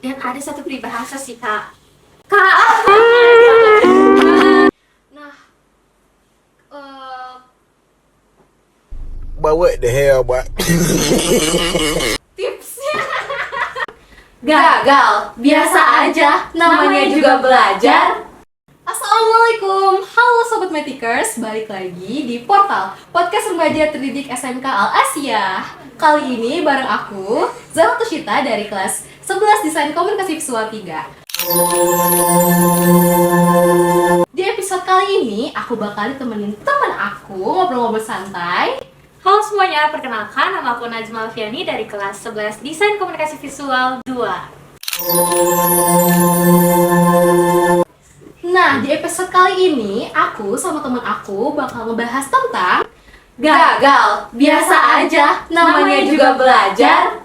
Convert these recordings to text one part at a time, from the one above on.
Dan ada satu peribahasa sih kak. Kak. Nah, eh, But what the hell, boy? tipsnya gagal, biasa aja, namanya juga belajar. Assalamualaikum, halo Sobat Matikers, balik lagi di Portal Podcast Remaja Terdidik SMK Al Asia. Kali ini bareng aku, Zara Tushita dari kelas 11 Desain Komunikasi Visual 3. Di episode kali ini, aku bakal ditemenin teman aku ngobrol-ngobrol santai. Halo semuanya, perkenalkan nama aku Najma Alfiani dari kelas 11 Desain Komunikasi Visual 2. Nah, di episode kali ini, aku sama teman aku bakal ngebahas tentang gagal, biasa aja, namanya juga belajar.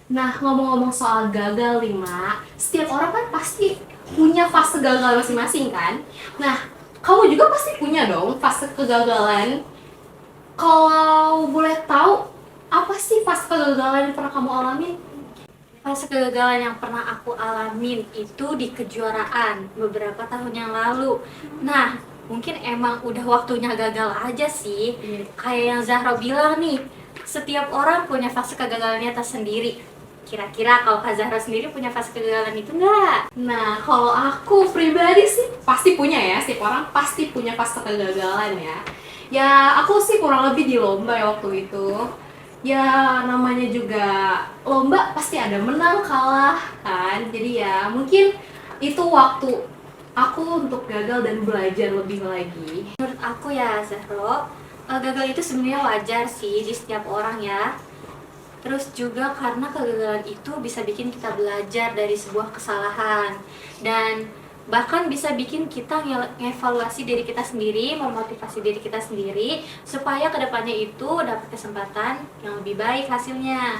Nah, ngomong-ngomong soal gagal nih, Mak, setiap orang kan pasti punya fase gagal masing-masing kan? Nah, kamu juga pasti punya dong fase kegagalan. Kalau boleh tahu, apa sih fase kegagalan yang pernah kamu alamin? Fase kegagalan yang pernah aku alamin itu di kejuaraan beberapa tahun yang lalu. Nah, mungkin emang udah waktunya gagal aja sih. Kayak yang Zahra bilang nih, setiap orang punya fase kegagalannya tersendiri. Kira-kira kalau Kak Zahra sendiri punya fase kegagalan itu enggak? Nah, kalau aku pribadi sih pasti punya ya, setiap orang pasti punya fase kegagalan ya. Ya, aku sih kurang lebih di lomba ya waktu itu. Ya, namanya juga lomba pasti ada menang kalah kan. Jadi ya mungkin itu waktu aku untuk gagal dan belajar lebih lagi. Menurut aku ya Zahro, gagal itu sebenarnya wajar sih di setiap orang ya. Terus juga karena kegagalan itu bisa bikin kita belajar dari sebuah kesalahan. Dan bahkan bisa bikin kita ngevaluasi diri kita sendiri, memotivasi diri kita sendiri supaya kedepannya itu dapat kesempatan yang lebih baik hasilnya.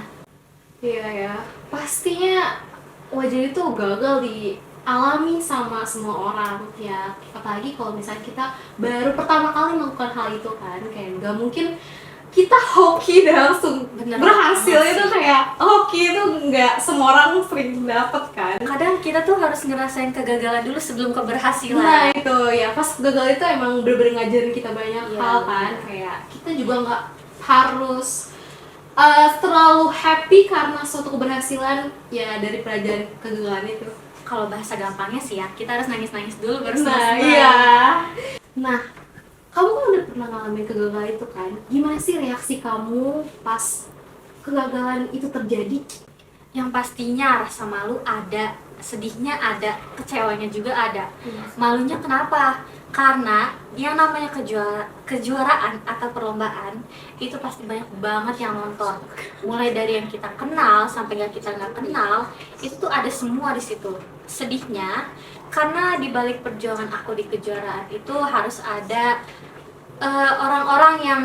Iya ya, pastinya wajar itu gagal dialami sama semua orang ya. Apalagi kalau misalnya kita baru pertama kali melakukan hal itu kan, kayak nggak mungkin kita hoki dan langsung Bener berhasil. banget Itu sih. kayak hoki itu nggak semua orang sering dapet kan. Kadang kita tuh harus ngerasain kegagalan dulu sebelum Nah keberhasilan. itu ya, pas gagal itu emang bener-bener ngajarin kita banyak Iya, hal kan. bener. Kayak kita juga nggak harus terlalu happy karena suatu keberhasilan ya dari pelajaran kegagalan itu. Kalau bahasa gampangnya sih ya, kita harus nangis-nangis dulu baru Nah senang-senang. iya. Nah, kamu kan udah pernah ngalamin kegagalan itu kan? Gimana sih reaksi kamu pas kegagalan itu terjadi? Yang pastinya rasa malu ada, sedihnya ada, kecewanya juga ada. Malunya kenapa? Karena yang namanya kejuaraan atau perlombaan itu pasti banyak banget yang nonton. Mulai dari yang kita kenal sampai yang kita nggak kenal, itu tuh ada semua di situ. Sedihnya karena di balik perjuangan aku di kejuaraan itu harus ada orang-orang yang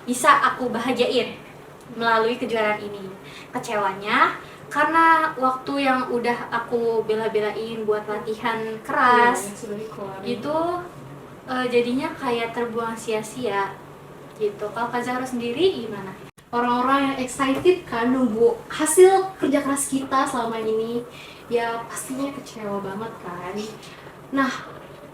bisa aku bahagiain melalui kejuaraan ini. Kecewanya karena waktu yang udah aku bela-belain buat latihan keras itu jadinya kayak terbuang sia-sia gitu. Kalau Kak Zahra sendiri gimana? Orang-orang yang excited kan nunggu hasil kerja keras kita selama ini, ya pastinya kecewa banget kan. Nah,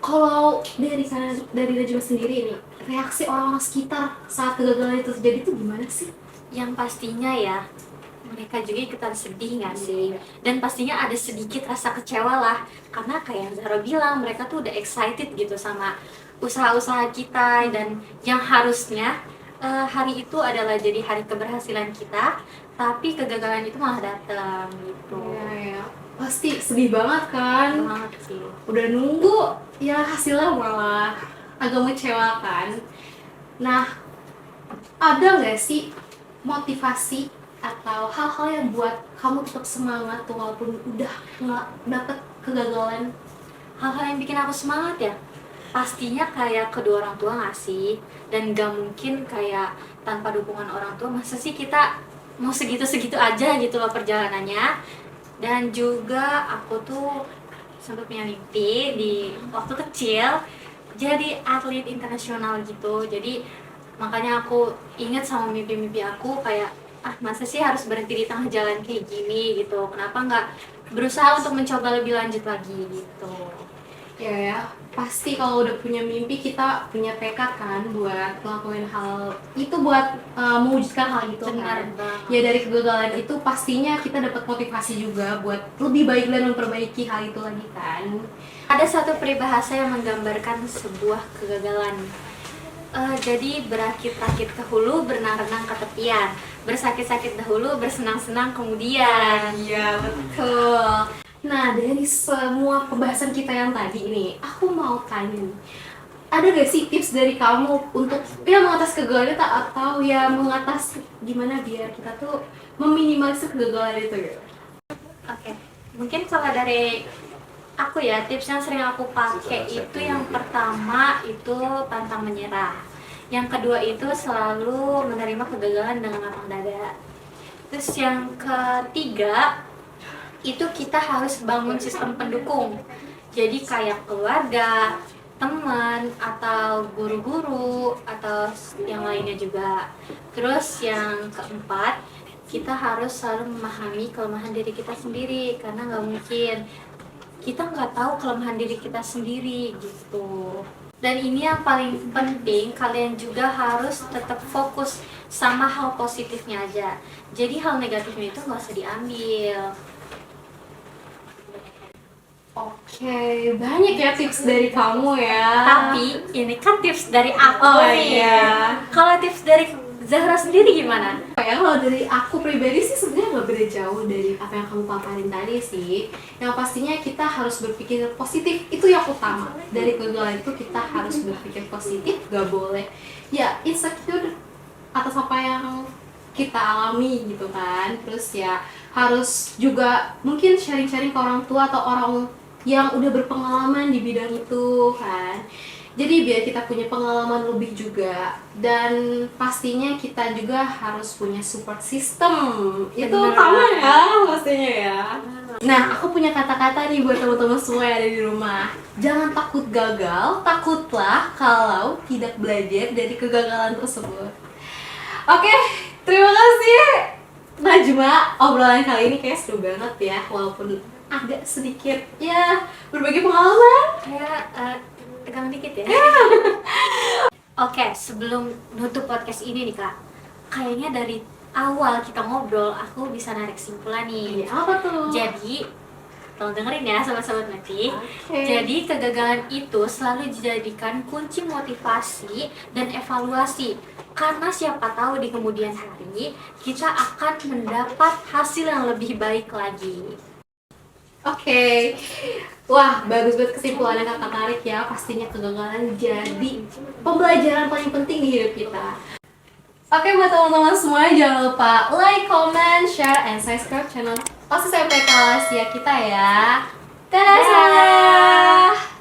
kalau dari Najwa sendiri nih, reaksi orang-orang sekitar saat kegagalan itu terjadi itu gimana sih? Yang pastinya ya mereka juga ikutan sedih nggak sih? Dan pastinya ada sedikit rasa kecewa lah, karena kayak yang Zahra bilang, mereka tuh udah excited gitu sama usaha-usaha kita, dan yang harusnya hari itu adalah jadi hari keberhasilan kita, tapi kegagalan itu malah datang gitu. Ya, pasti sedih banget kan. Banget sih. Udah nunggu, ya hasilnya malah agak mengecewakan. Nah, ada nggak sih motivasi atau hal-hal yang buat kamu tetap semangat tuh walaupun udah nggak dapet kegagalan? Hal-hal yang bikin aku semangat ya, pastinya kayak kedua orang tua nggak sih, dan gak mungkin kayak tanpa dukungan orang tua. Masa sih kita mau segitu-segitu aja gitu loh perjalanannya. Dan juga aku tuh sempat punya mimpi di waktu kecil jadi atlet internasional gitu. Jadi makanya aku ingat sama mimpi-mimpi aku, kayak ah masa sih harus berhenti di tengah jalan kayak gini gitu, kenapa nggak berusaha untuk mencoba lebih lanjut lagi gitu. Ya, pasti kalau udah punya mimpi kita punya tekad kan buat ngelakuin hal itu, buat mewujudkan hal itu Benar kan. banget. Ya dari kegagalan itu pastinya kita dapat motivasi juga buat lebih baik dan memperbaiki hal itu lagi kan. Ada satu peribahasa yang menggambarkan sebuah kegagalan. Jadi berakit-rakit ke hulu, berenang-renang ke tepian, bersakit-sakit dahulu, bersenang-senang kemudian. Iya betul. Nah dari semua pembahasan kita yang tadi nih, aku mau tanya nih, ada gak sih tips dari kamu untuk ya mengatas kegagalan itu, atau ya mengatas gimana biar kita tuh meminimalisir kegagalan itu gitu? Oke, mungkin kalau dari aku ya, tips yang sering aku pakai itu yang pertama itu pantang menyerah. Yang kedua itu selalu menerima kegagalan dengan lapang dada. Terus yang ketiga itu kita harus bangun sistem pendukung. Jadi kayak keluarga, teman, atau guru-guru, atau yang lainnya juga. Terus yang keempat, kita harus selalu memahami kelemahan diri kita sendiri, karena nggak mungkin kita nggak tahu kelemahan diri kita sendiri gitu. Dan ini yang paling penting, kalian juga harus tetap fokus sama hal positifnya aja. Jadi hal negatifnya itu nggak usah diambil. Oke, banyak ya tips dari kamu ya. Tapi ini kan tips dari aku Oh, nih. iya. Kalau tips dari Zahra sendiri gimana? Ya kalau dari aku pribadi sih sebenarnya nggak beda jauh dari apa yang kamu paparin tadi sih. Yang pastinya kita harus berpikir positif, itu yang utama. Dari kegagalan itu kita harus berpikir positif, gak boleh ya insecure atas apa yang kita alami gitu kan. Terus ya harus juga mungkin sharing-sharing ke orang tua atau orang yang udah berpengalaman di bidang itu kan. Jadi biar kita punya pengalaman lebih juga, dan pastinya kita juga harus punya support system. Itu Bener. utama ya pastinya ya. Nah, aku punya kata-kata nih buat teman-teman semua yang ada di rumah. Jangan takut gagal, takutlah kalau tidak belajar dari kegagalan tersebut. Oke, terima kasih Najma. Obrolan kali ini kayak seru banget ya, walaupun agak sedikit ya berbagi pengalaman. Kayak tegang dikit ya. Oke, sebelum nutup podcast ini nih Kak, kayaknya dari awal kita ngobrol, aku bisa narik kesimpulan nih. Apa tuh? Jadi, tolong dengerin ya sobat-sobat Mati. Oke. Jadi kegagalan itu selalu dijadikan kunci motivasi dan evaluasi. Karena siapa tahu di kemudian hari kita akan mendapat hasil yang lebih baik lagi. Oke. Wah, bagus banget kesimpulannya kakak tarik ya. Pastinya kegagalan jadi pembelajaran paling penting di hidup kita. Oke, buat teman-teman semua jangan lupa like, comment, share, and subscribe channel OSIS MPK Asia kita ya. Dadah!